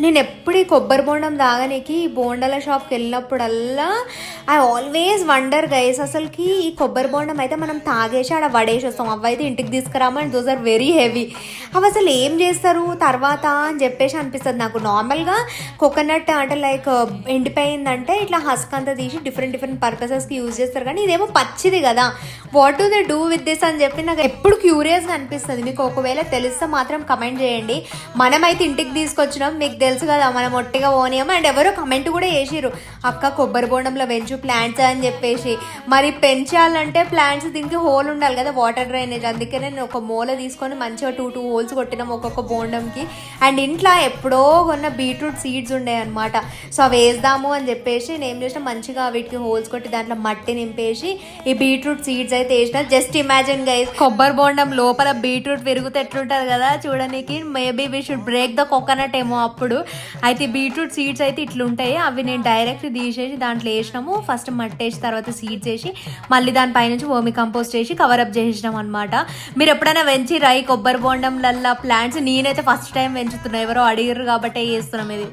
నేను ఎప్పుడు ఈ కొబ్బరి బోండం తాగనీకి ఈ బోండాల షాప్కి వెళ్ళినప్పుడల్లా ఐ ఆల్వేస్ వండర్ గైస్, అసలుకి ఈ కొబ్బరి బోండం అయితే మనం తాగేసి ఆడ వడేసి వస్తాం, అవైతే ఇంటికి తీసుకురామని దోస్ ఆర్ వెరీ హెవీ. అవి అసలు ఏం చేస్తారు తర్వాత అని చెప్పేసి అనిపిస్తుంది నాకు. నార్మల్గా కోకోనట్ అంటే లైక్ ఎండిపోయిందంటే ఇట్లా హస్క్ అంతా తీసి డిఫరెంట్ డిఫరెంట్ పర్పసెస్కి యూజ్ చేస్తారు, కానీ ఇదేమో పచ్చిది కదా, what do they do with this అని చెప్పి నాకు ఎప్పుడు క్యూరియస్గా అనిపిస్తుంది. మీకు ఒకవేళ తెలిస్తే మాత్రం కమెంట్ చేయండి. మనమైతే ఇంటికి తీసుకొచ్చినాం, మీకు తెలుసు కదా మనం ఒట్టిగా పోనీయము. అండ్ ఎవరో కమెంట్ కూడా చేసిర్రు, అక్క కొబ్బరి బోండంలో పెంచు ప్లాంట్స్ అని చెప్పేసి. మరి పెంచాలంటే ప్లాంట్స్ దీనికి హోల్ ఉండాలి కదా, వాటర్ డ్రైనేజ్. అందుకే నేను ఒక మూల తీసుకొని మంచిగా టూ హోల్స్ కొట్టినాం ఒక్కొక్క బోండంకి. అండ్ ఇంట్లో ఎప్పుడో కొన్న బీట్రూట్ సీడ్స్ ఉండే అనమాట, సో అవి వేద్దాము అని చెప్పేసి నేను ఏం చేసిన, మంచిగా వీటికి హోల్స్ కొట్టి దాంట్లో మట్టి నింపేసి ఈ బీట్రూట్ సీడ్స్ అయితే వేసిన. జస్ట్ ఇమాజిన్ గైస్, కొబ్బరి బోండం లోపల బీట్రూట్ పెరుగుతే ఎట్లుంటుంది కదా చూడడానికి. Maybe we should break the coconut ఏమో అప్పుడు. అయితే బీట్రూట్ సీడ్స్ అయితే ఇట్లుంటాయి, అవి నేను డైరెక్ట్ తీసేసి దాంట్లో వేసినాము. ఫస్ట్ మట్టి వేసి తర్వాత సీడ్స్ వేసి మళ్ళీ దానిపైనుంచి వర్మి కంపోస్ట్ చేసి కవరప్ చేసినాం అనమాట. మీరు ఎప్పుడైనా పెంచి కొబ్బరి బోండంలల్లా ప్లాంట్స్? నేనైతే ఫస్ట్ టైం పెంచుతున్నా, ఎవరో అడిగారు కాబట్టి చేస్తున్నాం ఇది.